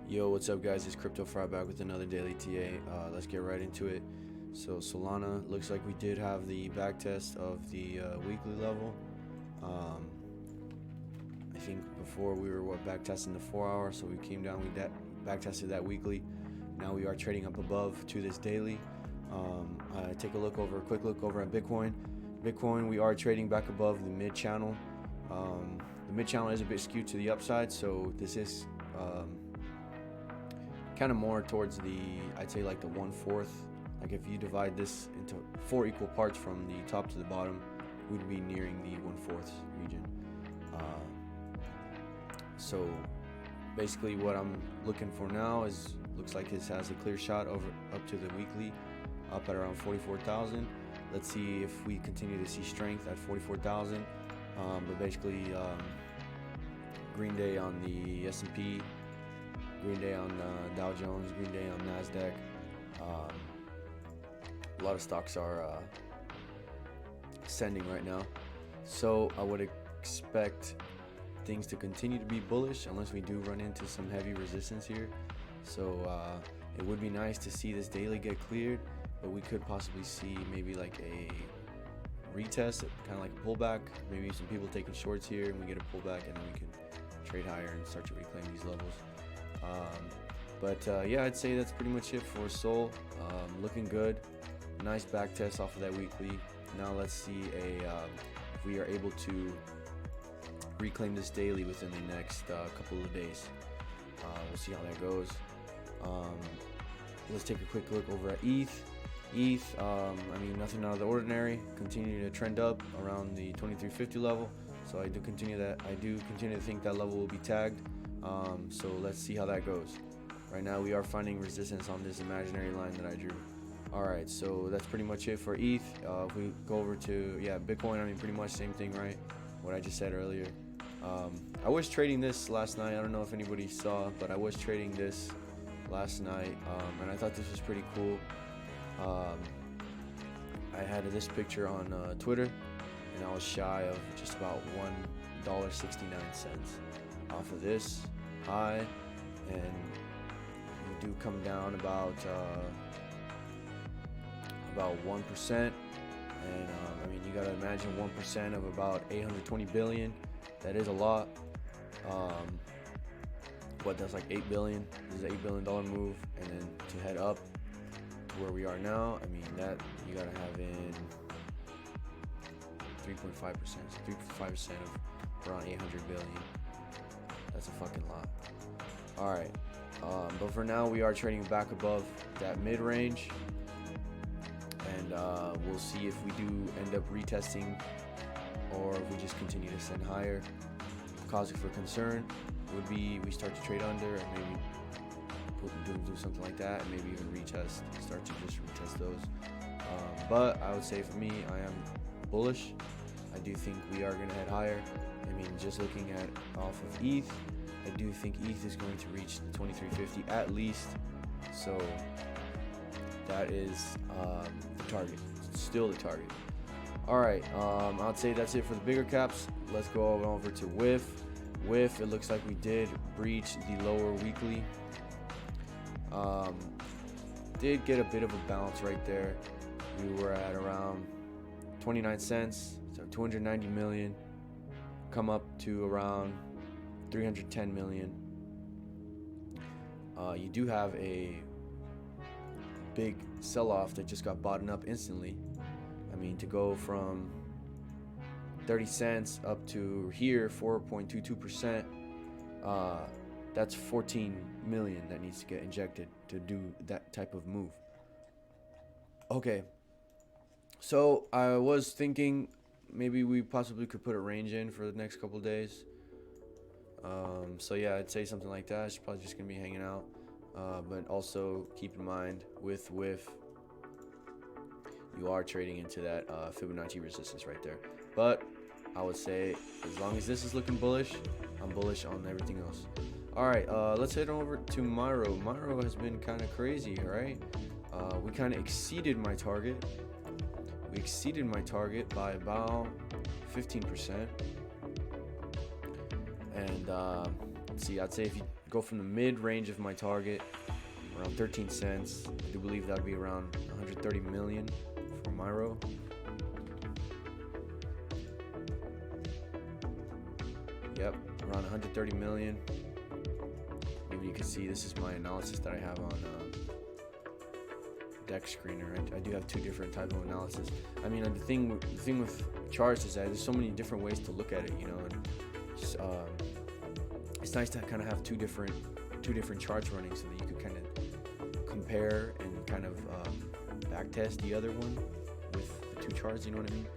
Yo, what's up, guys? It's Crypto Fry back with another daily TA. Let's get right into it. So Solana looks like we did have the back test of the weekly level. I think before we were back testing the 4 hour, so we came down, we back tested that weekly. Now we are trading up above to this daily. Take a quick look over at Bitcoin. Bitcoin, we are trading back above the mid channel. The mid channel is a bit skewed to the upside, so this is kind of more towards I'd say like the 1/4. Like if you divide this into 4 equal parts from the top to the bottom, we'd be nearing the 1/4 region. So basically what I'm looking for now looks like this has a clear shot up to the weekly, up at around 44,000. Let's see if we continue to see strength at 44,000. But basically, green day on the S&P, green day on Dow Jones, green day on Nasdaq. A lot of stocks are ascending right now, so I would expect things to continue to be bullish unless we do run into some heavy resistance here. So it would be nice to see this daily get cleared, but we could possibly see maybe like a retest, kind of like a pullback. Maybe some people taking shorts here and we get a pullback, and then we can trade higher and start to reclaim these levels. Yeah, I'd say that's pretty much it for Sol. Looking good. Nice back test off of that weekly. Now let's see if we are able to reclaim this daily within the next couple of days. We'll see how that goes. Let's take a quick look over at ETH. I mean, nothing out of the ordinary. Continuing to trend up around the 2350 level. So I do continue to think that level will be tagged. So let's see how that goes. Right now we are finding resistance on this imaginary line that I drew. Alright, so that's pretty much it for ETH. If we go over to Bitcoin, I mean, pretty much same thing, right? What I just said earlier. I was trading this last night. I don't know if anybody saw, but I was trading this last night, and I thought this was pretty cool. I had this picture on Twitter, and I was shy of just about $1.69 off of this high, and we do come down about 1%. And I mean, you gotta imagine 1% of about 820 billion. That is a lot. That's like 8 billion. This is an $8 billion move, and then to head up to where we are now, I mean, that you gotta have in 3.5%. So 3.5% of around 800 billion. That's a fucking lot. All right, but for now we are trading back above that mid range, and we'll see if we do end up retesting or if we just continue to send higher. Cause for concern would be we start to trade under and maybe do something like that, and maybe even start to just retest those. But I would say for me, I am bullish. I do think we are going to head higher. I mean, just looking at off of ETH, I do think ETH is going to reach the 2350 at least. So that is the target. Still the target. All right, I'd say that's it for the bigger caps. Let's go over to WIF. WIF, it looks like we did breach the lower weekly. Did get a bit of a bounce right there. We were at around 29 cents, so 290 million. Come up to around 310 million. You do have a big sell-off that just got bottomed up instantly. I mean, to go from 30 cents up to here, 4.22%, that's 14 million that needs to get injected to do that type of move. Okay, so I was thinking maybe we possibly could put a range in for the next couple days. So yeah, I'd say something like that. It's probably just gonna be hanging out, but also keep in mind with WIF, you are trading into that Fibonacci resistance right there. But I would say as long as this is looking bullish, I'm bullish on everything else. All right, let's head over to Myro. Myro has been kind of crazy, right? We kind of exceeded my target. We exceeded my target by about 15%. And let's see, I'd say if you go from the mid range of my target, around 13 cents. I do believe that would be around 130 million for Myro. Yep, around 130 million. Maybe you can see this is my analysis that I have on Deck Screener. I do have two different types of analysis. I mean, the thing with charts is that there's so many different ways to look at it, you know, and just, it's nice to kind of have two different charts running so that you could kind of compare and kind of backtest the other one with the two charts, you know what I mean?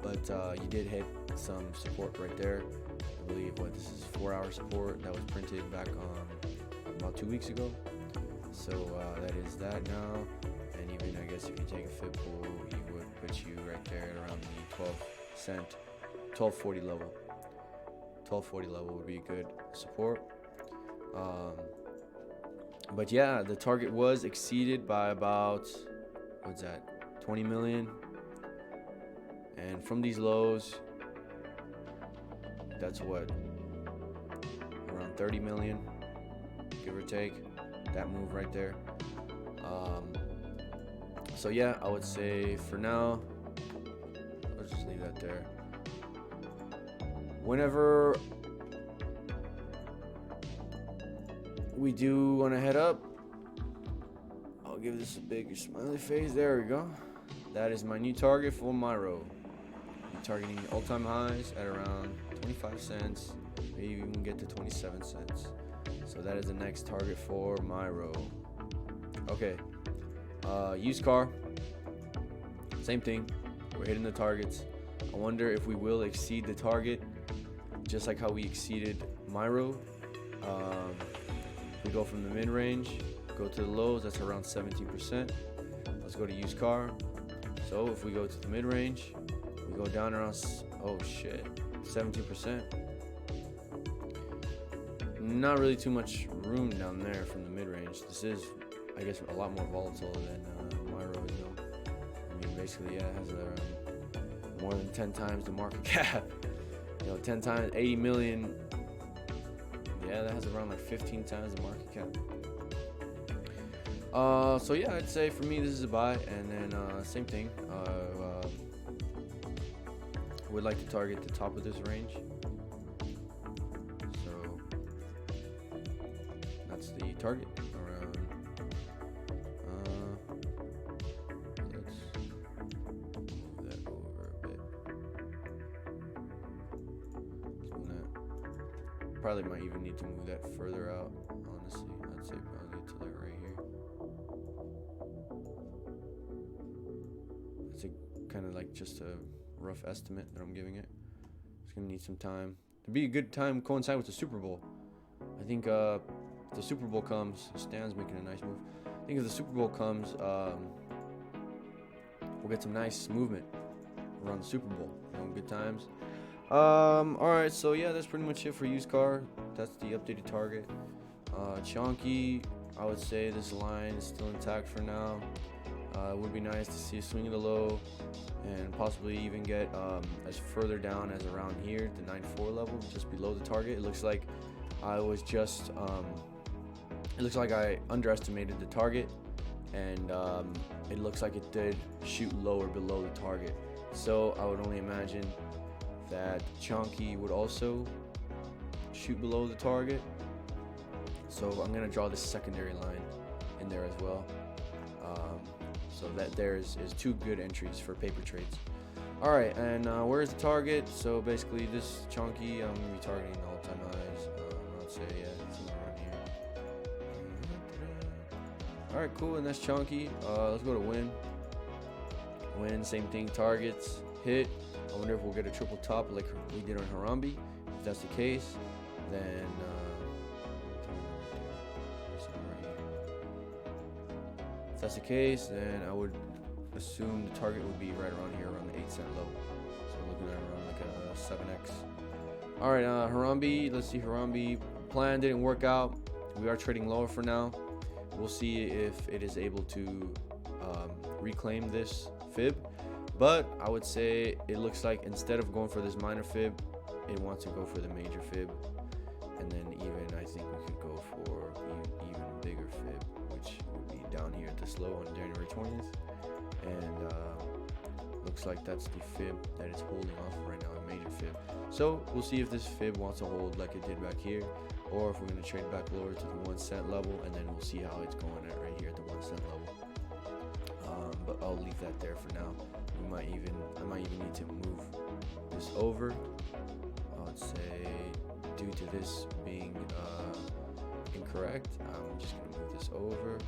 But you did hit some support right there. I believe this is 4-hour support that was printed back about 2 weeks ago. So that is that now, and even I guess if you take a fib pool, you would put you right there at around the 1240 level. 1240 level would be a good support. But yeah, the target was exceeded by about 20 million. And from these lows, that's around 30 million, give or take. That move right there. So yeah, I would say for now, let's just leave that there. Whenever we do want to head up, I'll give this a big smiley face. There we go. That is my new target for Myro. I'm targeting all-time highs at around 25 cents, maybe even get to 27 cents. So that is the next target for Myro. Okay, used car, same thing. We're hitting the targets. I wonder if we will exceed the target, just like how we exceeded Myro. We go from the mid range, go to the lows. That's around 17%. Let's go to used car. So if we go to the mid range, we go down around 17%. Not really too much room down there from the mid-range. This is, I guess, a lot more volatile than Myro, you know. I mean, basically, yeah, it has more than 10 times the market cap. You know, 10 times, 80 million. Yeah, that has around like 15 times the market cap. So yeah, I'd say for me, this is a buy. And then same thing. Would like to target the top of this range. The target around let's move that over a bit. Probably might even need to move that further out, honestly. I'd say probably to like right here. It's a kind of like just a rough estimate that I'm giving it. It's gonna need some time. It'd be a good time coincide with the Super Bowl. I think if the Super Bowl comes, Stan's making a nice move. I think if the Super Bowl comes, we'll get some nice movement around the Super Bowl. You know, good times. Alright, so yeah, that's pretty much it for used car. That's the updated target. Chonky, I would say this line is still intact for now. It would be nice to see a swing of the low and possibly even get as further down as around here, the 9.4 level, just below the target. It looks like I was just it looks like I underestimated the target, and it looks like it did shoot lower below the target. So I would only imagine that Chonky would also shoot below the target. So I'm gonna draw this secondary line in there as well. So that there is two good entries for paper trades. All right, and where's the target? So basically this Chonky, I'm gonna be targeting all-time highs. I'd say yeah, somewhere around here. All right, cool, and that's Chonky. Let's go to win. Win, same thing, targets, hit. I wonder if we'll get a triple top like we did on Harambe. If that's the case, then if that's the case, then I would assume the target would be right around here, around the 8-cent low. So looking at around like a 7x. All right, Harambe. Let's see, Harambe plan didn't work out. We are trading lower for now. We'll see if it is able to reclaim this fib. But I would say it looks like instead of going for this minor fib, it wants to go for the major fib. And then even I'd think we could go for even bigger fib, which would be down here at this low on January 20th. And looks like that's the fib that it's holding off right now, a major fib. So we'll see if this fib wants to hold like it did back here, or if we're going to trade back lower to the 1 cent level, and then we'll see how it's going at right here at the 1 cent level. But I'll leave that there for now. I might even need to move this over. Let's say due to this being incorrect, I'm just going to move this over.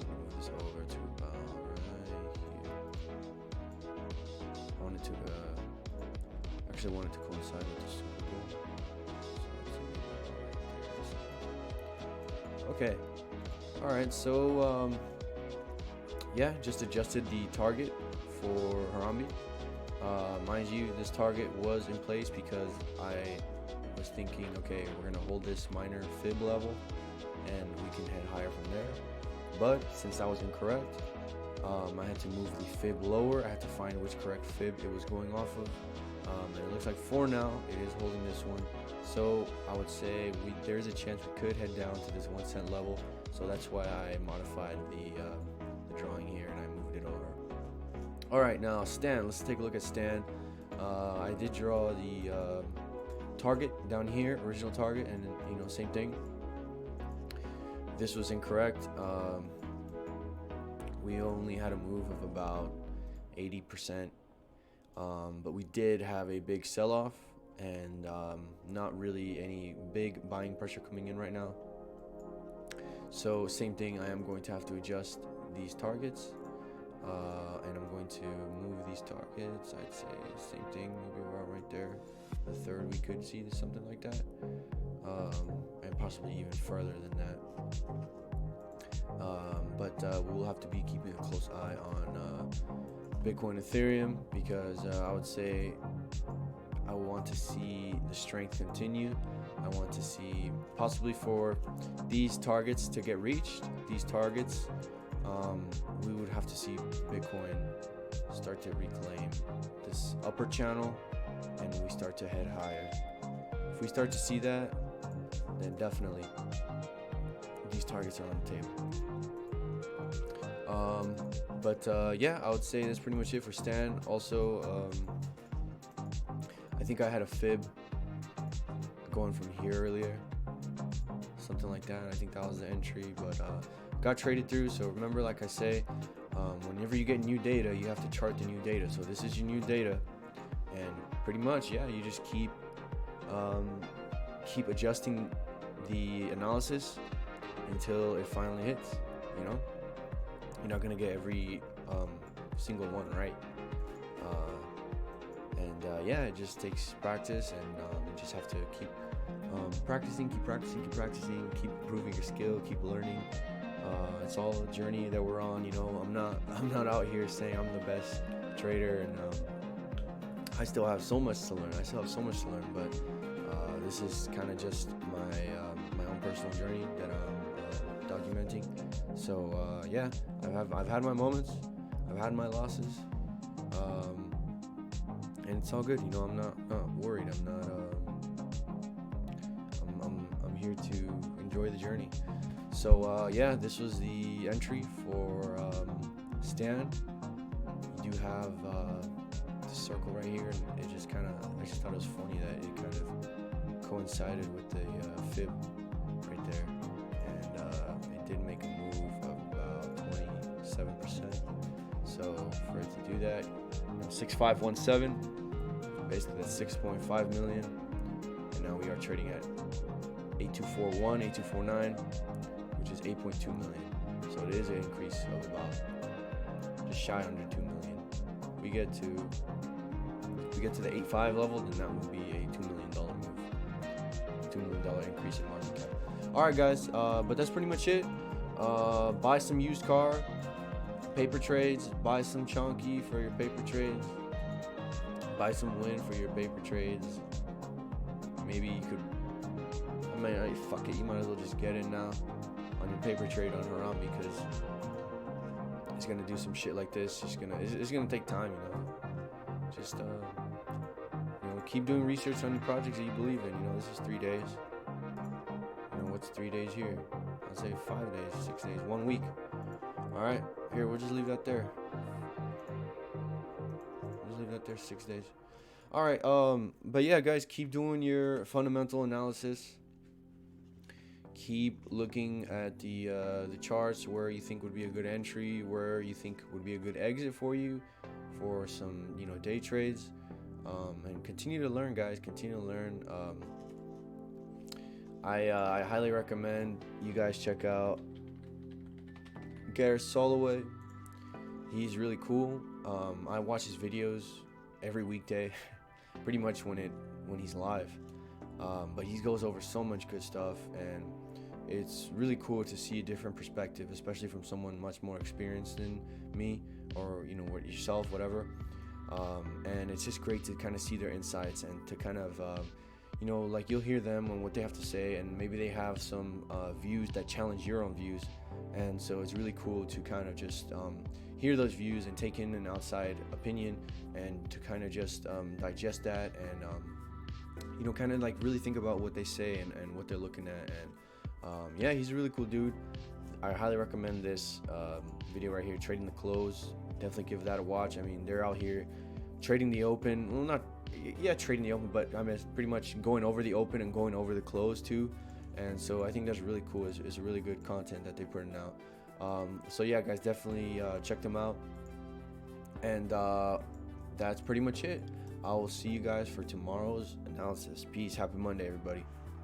Move this over to about right here. I wanted to actually wanted to coincide with the Super Bowl. So okay. All right. So yeah, just adjusted the target for Harambe. Mind you, this target was in place because I was thinking, okay, we're gonna hold this minor fib level and we can head higher from there. But since that was incorrect, I had to move the fib lower. I had to find which correct fib it was going off of. And it looks like for now it is holding this one. So I would say there's a chance we could head down to this 1 cent level. So that's why I modified the drawing here and I moved it over. All right, now Stan. Let's take a look at Stan. I did draw the target down here, original target, and same thing. This was incorrect. We only had a move of about 80%, but we did have a big sell-off and not really any big buying pressure coming in right now. So same thing, I am going to have to adjust these targets, and I'm going to move these targets. I'd say same thing, maybe around right there. The third, we could see something like that, and possibly even further than that. But we'll have to be keeping a close eye on Bitcoin, Ethereum, because I would say I want to see the strength continue. I want to see possibly for these targets to get reached, these targets, we would have to see Bitcoin start to reclaim this upper channel and we start to head higher. If we start to see that, then definitely these targets are on the table. Yeah, I would say that's pretty much it for Stan. Also, I think I had a fib going from here earlier, something like that. I think that was the entry, but got traded through. So remember, like I say, whenever you get new data, you have to chart the new data. So this is your new data, and pretty much, yeah, you just keep adjusting the analysis until it finally hits. You're not gonna get every single one right, yeah, it just takes practice, and you just have to keep practicing, keep improving your skill, keep learning. It's all a journey that we're on. I'm not out here saying I'm the best trader, and I still have so much to learn. But this is kind of just my own personal journey that I'm documenting. So yeah, I've had my moments, I've had my losses, and it's all good. I'm not worried. I'm here to enjoy the journey. So yeah, this was the entry for Stan. You do have the circle right here, and it just kind of, I just thought it was funny that it kind of coincided with the fib right there, and it did make a move of about 27%. So for it to do that, 6517, basically that's 6.5 million, and now we are trading at 8241, 8249, which is 8.2 million. So it is an increase of about just shy under 2 million. If we get to the 8.5 level, then that would be a $2 million move, $2 million increase in market cap. All right, guys, but that's pretty much it. Buy some used car, paper trades, buy some chunky for your paper trades, buy some win for your paper trades. Maybe you could, fuck it, you might as well just get in now on your paper trade on Harambe, because it's gonna do some shit like this. It's gonna take time, just keep doing research on the projects that you believe in. This is 3 days. what's 3 days here? I'd say 5 days, 6 days, 1 week. All right, here, we'll just leave that there. Just leave that there, 6 days. All right, but yeah, guys, keep doing your fundamental analysis. Keep looking at the charts, where you think would be a good entry, where you think would be a good exit for you, for some day trades, and continue to learn, guys. Continue to learn. I highly recommend you guys check out Gareth Soloway. He's really cool. I watch his videos every weekday, pretty much when he's live. But he goes over so much good stuff, and it's really cool to see a different perspective, especially from someone much more experienced than me, or yourself, whatever. And it's just great to kind of see their insights, and to kind of like, you'll hear them and what they have to say, and maybe they have some views that challenge your own views. And so it's really cool to kind of just hear those views and take in an outside opinion, and to kind of just digest that, and kind of like really think about what they say and what they're looking at. And yeah, he's a really cool dude. I highly recommend this video right here, Trading the Close. Definitely give that a watch. I mean, they're out here trading the open. Well, not trading the open, but I mean, it's pretty much going over the open and going over the close too. And so I think that's really cool. It's a really good content that they're putting out. So yeah, guys, definitely check them out. And that's pretty much it. I will see you guys for tomorrow's analysis. Peace. Happy Monday, everybody.